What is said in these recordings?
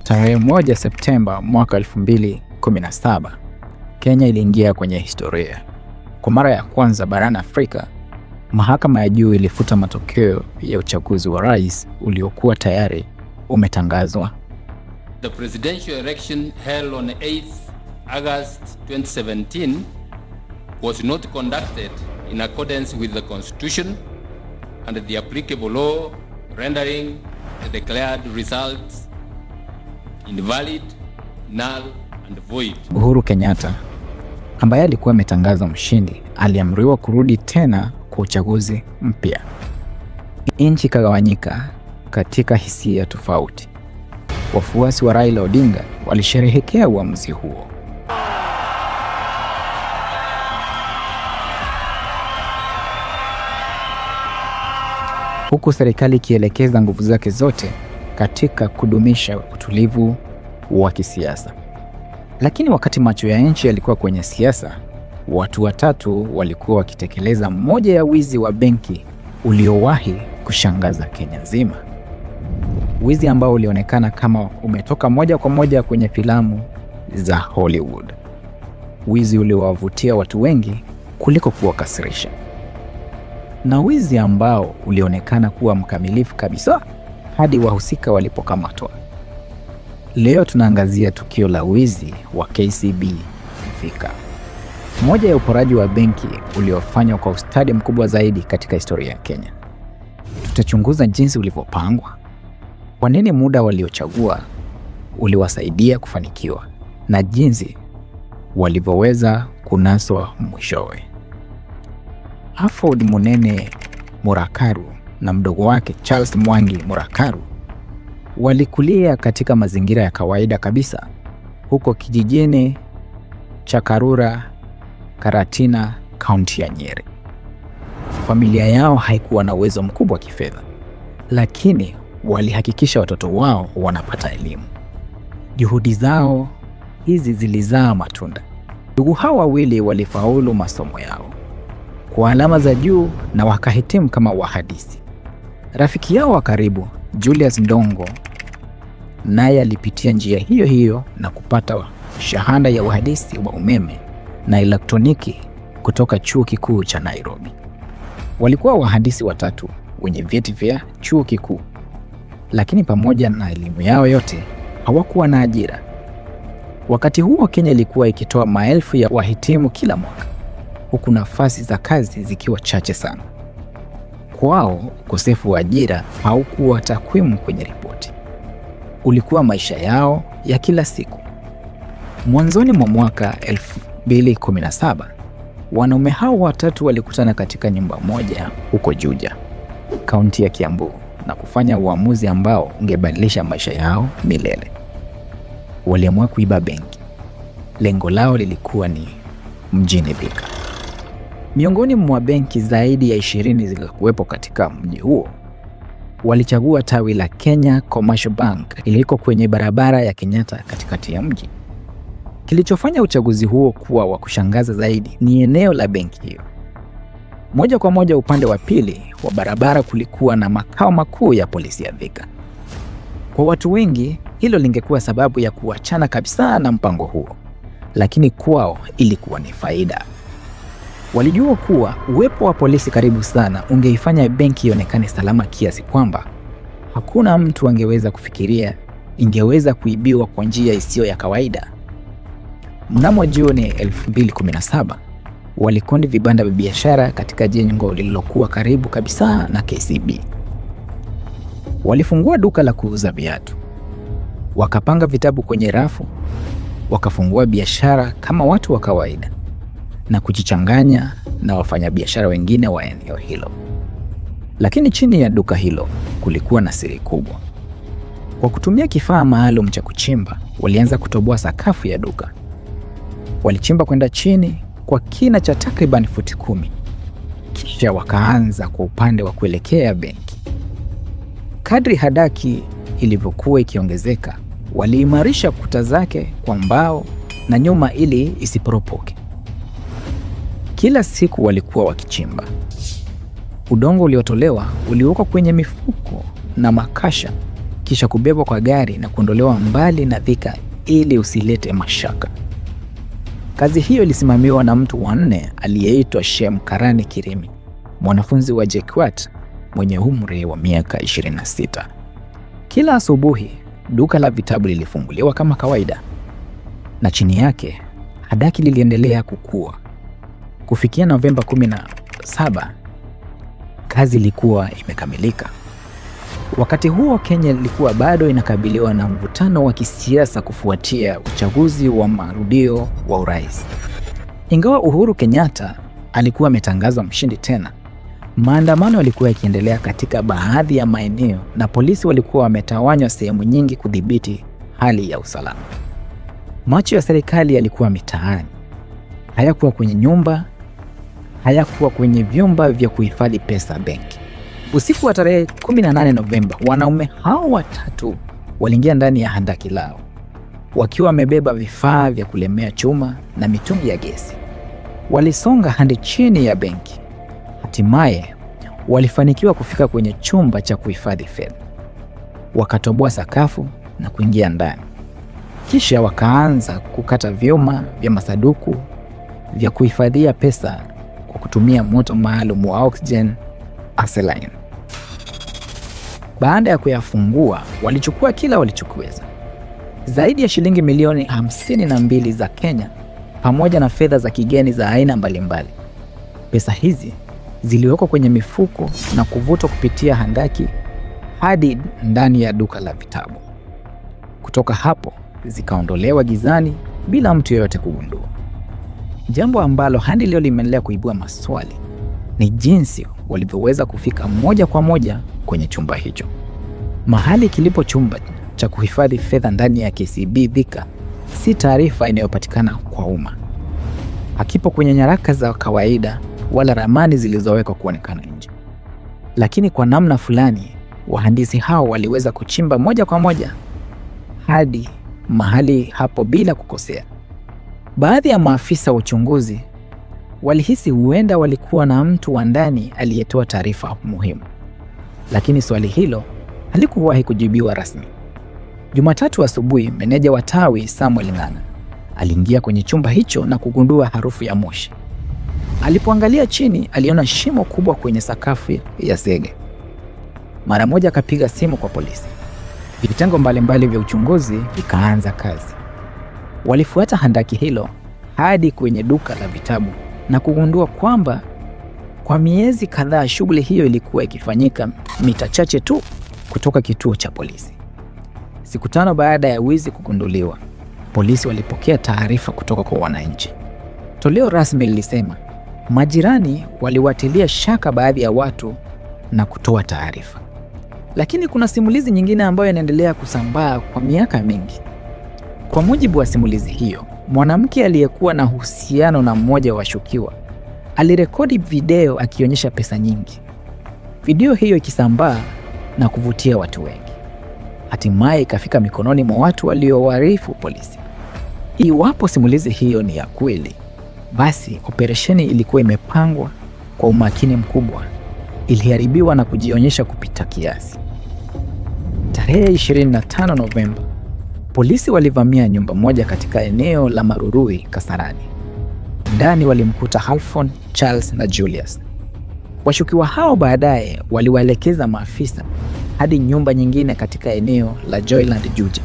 Tarehe 1 Septemba mwaka 2017, Kenya iliingia kwenye historia. Kwa mara ya kwanza barani Afrika, mahakama ya juu ilifuta matokeo ya uchaguzi wa rais uliokuwa tayari umetangazwa. The presidential election held on 8th August 2017 was not conducted in accordance with the constitution and the applicable law, rendering the declared results invalid, null and void. Uhuru Kenyatta, ambaye alikuwa ametangaza mshindi, aliamriwa kurudi tena kwa uchaguzi mpya. Nchi ikagawanyika katika hisia tofauti. Wafuasi wa Raila Odinga walisherehekea uamuzi huo, huku serikali ikielekeza nguvu zake zote katika kudumisha utulivu wa kisiasa. Lakini wakati macho ya nchi yalikuwa kwenye siasa, watu watatu walikuwa wakitekeleza mmoja ya wizi wa benki uliowahi kushangaza Kenya nzima. Wizi ambao ulionekana kama umetoka moja kwa moja kwenye filamu za Hollywood. Wizi uliowavutia watu wengi kuliko kuwakasirisha. Na wizi ambao ulionekana kuwa mkamilifu kabisa hadi wahusika walipokamatwa. Leo tunaangazia tukio la wizi wa KCB Thika. Moja ya uporaji wa benki uliofanywa kwa ustadi mkubwa zaidi katika historia ya Kenya. Tutachunguza jinsi ulivyopangwa, kwa nini muda waliochagua uliwasaidia kufanikiwa, na jinsi walivyoweza kunaswa mwishowe. Afford Munene Murakaru na mdogo wake Charles Mwangi Murakaru walikulia katika mazingira ya kawaida kabisa huko kijijini cha Karura, Karatina, kaunti ya Nyeri. Familia yao haikuwa na uwezo mkubwa wa kifedha, lakini walihakikisha watoto wao wanapata elimu. Juhudi zao hizi zilizaa matunda. Ndugu hawa wawili walifaulu masomo yao kwa alama za juu na wakahitimu kama wahandisi. Rafiki yao wa karibu Julius Ndongo naye alipitia njia hiyo hiyo na kupata shahada ya uhandisi wa umeme na elektroniki kutoka chuo kikuu cha Nairobi. Walikuwa wahandisi watatu wenye vyeti vya chuo kikuu, lakini pamoja na elimu yao yote hawakuwa na ajira. Wakati huo Kenya ilikuwa ikitoa maelfu ya wahitimu kila mwaka, huku nafasi za kazi zikiwa chache sana. Kwao ukosefu wa ajira haukuwa takwimu kwenye ripoti, ulikuwa maisha yao ya kila siku. Mwanzoni mwa mwaka 2017, wanaume hao watatu walikutana katika nyumba moja huko Juja, kaunti ya Kiambu, na kufanya uamuzi ambao ungebadilisha maisha yao milele. Waliamua kuiba benki. Lengo lao lilikuwa ni mjini Thika. Miongoni mwa benki zaidi ya 20 zilizokuwepo katika mji huo, walichagua tawi la Kenya Commercial Bank iliko kwenye barabara ya Kenyatta katikati ya mji. Kilichofanya uchaguzi huo kuwa wa kushangaza zaidi ni eneo la benki hiyo. Moja kwa moja upande wa pili wa barabara kulikuwa na makao makuu ya polisi ya Thika. Kwa watu wengi, hilo lingekuwa sababu ya kuachana kabisa na mpango huo, lakini kwao ilikuwa ni faida. Walijua kuwa uwepo wa polisi karibu sana ungeifanya benki ionekane salama kiasi kwamba hakuna mtu angeweza kufikiria ingeweza kuibiwa kwa njia isiyo ya kawaida. Mnamo Juni 2017, walikondi vibanda vya biashara katika jengo lililokuwa karibu kabisa na KCB. Walifungua duka la kuuza viatu, wakapanga vitabu kwenye rafu, wakafungua biashara kama watu wa kawaida na kujichanganya na wafanyabiashara wengine wa eneo hilo. Lakini chini ya duka hilo kulikuwa na siri kubwa. Kwa kutumia kifaa maalum cha kuchimba, walianza kutoboa sakafu ya duka. Walichimba kwenda chini kwa kina cha takriban futi 10. Kisha wakaanza kwa upande wa kuelekea benki. Kadri hadaki ilivyokuwa ikiongezeka, waliimarisha kuta zake kwa mbao na nyuma ili isiporopoke. Kila siku walikuwa wakichimba. Udongo uliotolewa uliwekwa kwenye mifuko na makasha, kisha kubebwa kwa gari na kuondolewa mbali na Thika ili usilete mashaka. Kazi hiyo ilisimamiwa na mtu wa nne aliyeitwa Shem Karani Kirimi, mwanafunzi wa JKUAT mwenye umri wa miaka 26. Kila asubuhi duka la vitabu lilifunguliwa kama kawaida, na chini yake handaki liliendelea kukua. Kufikia Novemba 17, kazi ilikuwa imekamilika. Wakati huo Kenya ilikuwa bado inakabiliwa na mvutano wa kisiasa kufuatia uchaguzi wa marudio wa urais. Ingawa Uhuru Kenyatta alikuwa ametangazwa mshindi tena, maandamano yalikuwa yakiendelea katika baadhi ya maeneo na polisi walikuwa wametawanywa sehemu nyingi kudhibiti hali ya usalama. Macho ya serikali yalikuwa mitaani. Hayakuwa kwenye nyumba, hayakuwa kwenye vyumba vya kuhifadhi pesa benki. Usiku wa tarehe 18 Novemba, wanaume hao watatu waliingia ndani ya handaki lao wakiwa wamebeba vifaa vya kulemea chuma na mitungi ya gesi. Walisonga hadi chini ya benki. Hatimaye walifanikiwa kufika kwenye chumba cha kuhifadhi fedha. Wakatoboa sakafu na kuingia ndani. Kisha wakaanza kukata vyuma vya masanduku vya kuhifadhia pesa kwa kutumia moto maalum wa oxygen acetylene. Baada ya kuyafungua, walichukua kila walichokiweza. Zaidi ya shilingi milioni 52 za Kenya pamoja na fedha za kigeni za aina mbalimbali. Pesa hizi ziliwekwa kwenye mifuko na kuvutwa kupitia handaki hadi ndani ya duka la vitabu. Kutoka hapo zikaondolewa gizani bila mtu yeyote kugundua. Jambo ambalo hadi leo limeendelea kuibua maswali ni jinsi walivyoweza kufika moja kwa moja kwenye chumba hicho. Mahali kilipo chumba cha kuhifadhi fedha ndani ya KCB Thika si taarifa inayopatikana kwa umma. Hakipo kwenye nyaraka za kawaida wala ramani zilizowekwa kuonekana nje. Lakini kwa namna fulani, wahandisi hao waliweza kuchimba moja kwa moja hadi mahali hapo bila kukosea. Baadhi ya maafisa wa uchunguzi walihisi huenda walikuwa na mtu wa ndani aliyetoa taarifa muhimu, lakini swali hilo halikuwahi kujibiwa rasmi. Jumatatu asubuhi, meneja wa tawi Samuel Ng'ang'a aliingia kwenye chumba hicho na kugundua harufu ya moshi. Alipoangalia chini, aliona shimo kubwa kwenye sakafu ya zege. Mara moja akapiga simu kwa polisi. Vitengo mbalimbali vya uchunguzi vikaanza kazi. Walifuata handaki hilo hadi kwenye duka la vitabu na kugundua kwamba kwa miezi kadhaa shughuli hiyo ilikuwa ikifanyika mita chache tu kutoka kituo cha polisi. Siku 5 baada ya wizi kugunduliwa, polisi walipokea taarifa kutoka kwa wananchi. Toleo rasmi lilisema majirani waliwatilia shaka baadhi ya watu na kutoa taarifa. Lakini kuna simulizi nyingine ambayo inaendelea kusambaa kwa miaka mingi. Kwa mujibu wa simulizi hiyo, mwanamke aliyekuwa na uhusiano na mmoja wa washukiwa alirekodi video akionyesha pesa nyingi. Video hiyo ikisambaa na kuvutia watu wengi. Hatimaye ikafika mikononi mwa watu waliowaarifu polisi. Iwapo simulizi hiyo ni ya kweli, basi operesheni ilikuwa imepangwa kwa umakini mkubwa, iliharibiwa na kujionyesha kupita kiasi. Tarehe 25 Novemba, polisi walivamia nyumba moja katika eneo la Marurui, Kasarani. Ndani walimkuta Halfon, Charles na Julius. Washukiwa hao baadaye waliwaelekeza maafisa hadi nyumba nyingine katika eneo la Joyland, Juja.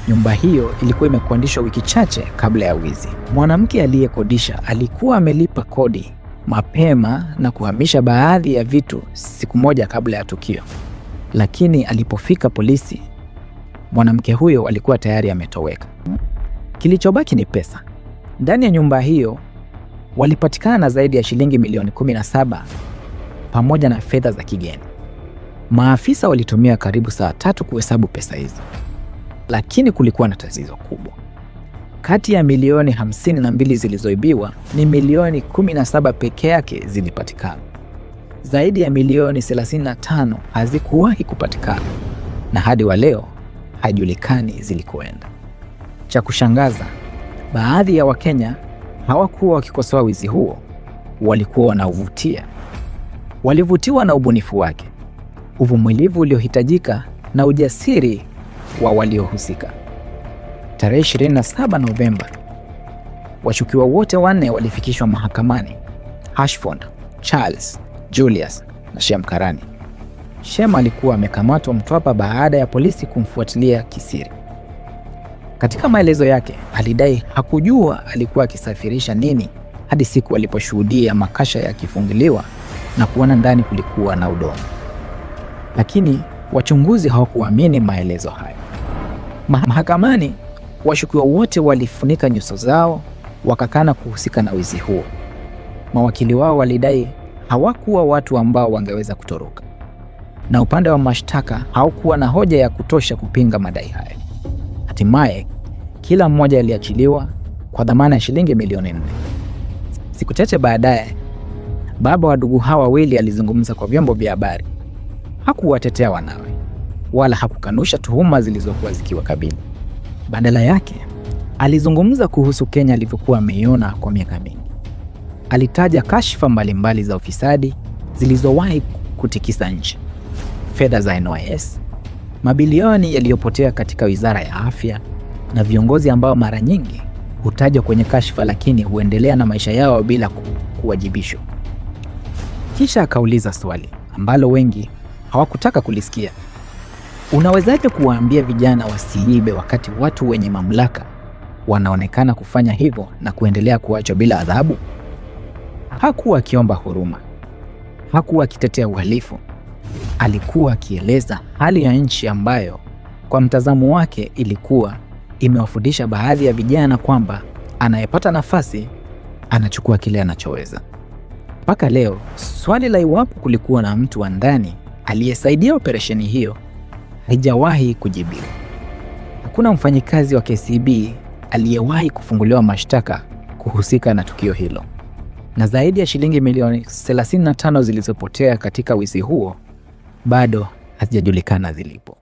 Nyumba hiyo ilikuwa imekodishwa wiki chache kabla ya wizi. Mwanamke aliyekodisha alikuwa amelipa kodi mapema na kuhamisha baadhi ya vitu siku moja kabla ya tukio. Lakini alipofika polisi, mwanamke huyo alikuwa tayari ametoweka. Kilichobaki ni pesa. Ndani ya nyumba hiyo walipatikana na zaidi ya shilingi milioni 17 pamoja na fedha za kigeni. Maafisa walitumia karibu saa 3 kuhesabu pesa hizo. Lakini kulikuwa na tatizo kubwa. Kati ya milioni 52 zilizoibiwa, ni milioni 17 peke yake zilipatikana. Zaidi ya milioni 35 hazikuwahi kupatikana, na hadi wa leo haijulikani zilikoenda. Cha kushangaza, baadhi ya Wakenya hawakuwa wakikosoa wizi huo, walikuwa wanauvutia. Walivutiwa na ubunifu wake, uvumilivu uliohitajika na ujasiri wa waliohusika. Tarehe 27 Novemba, washukiwa wote wanne walifikishwa mahakamani: Ashford, Charles, Julius na Shem Karani. Shem alikuwa amekamatwa Mtwapa baada ya polisi kumfuatilia kisiri. Katika maelezo yake, alidai hakujua alikuwa akisafirisha nini hadi siku aliposhuhudia makasha yakifungiliwa na kuona ndani kulikuwa na udongo. Lakini wachunguzi hawakuamini maelezo hayo. Mahakamani, washukiwa wote walifunika nyuso zao, wakakana kuhusika na wizi huo. Mawakili wao walidai hawakuwa watu ambao wangeweza kutoroka, na upande wa mashtaka haukuwa na hoja ya kutosha kupinga madai hayo. Hatimaye, kila mmoja aliachiliwa kwa dhamana ya shilingi milioni 4. Siku chache baadaye, baba wa ndugu hawa wawili alizungumza kwa vyombo vya habari. Hakuwatetea wanawe wala hakukanusha tuhuma zilizokuwa zikiwakabili. Badala yake, alizungumza kuhusu Kenya alivyokuwa ameiona kwa miaka mingi. Alitaja kashfa mbalimbali za ufisadi zilizowahi kutikisa nchi: fedha za NYS, mabilioni yaliyopotea katika wizara ya afya, na viongozi ambao mara nyingi hutajwa kwenye kashfa lakini huendelea na maisha yao bila kuwajibishwa. Kisha akauliza swali ambalo wengi hawakutaka kulisikia: unawezaje kuwaambia vijana wasiibe wakati watu wenye mamlaka wanaonekana kufanya hivyo na kuendelea kuachwa bila adhabu? Hakuwa akiomba huruma, hakuwa akitetea uhalifu. Alikuwa akieleza hali ya nchi ambayo kwa mtazamo wake ilikuwa imewafundisha baadhi ya vijana kwamba anayepata nafasi anachukua kile anachoweza. Mpaka leo, swali la iwapo kulikuwa na mtu wa ndani aliyesaidia operesheni hiyo haijawahi kujibiwa. Hakuna mfanyikazi wa KCB aliyewahi kufunguliwa mashtaka kuhusika na tukio hilo, na zaidi ya shilingi milioni 35 zilizopotea katika wizi huo bado hazijajulikana zilipo.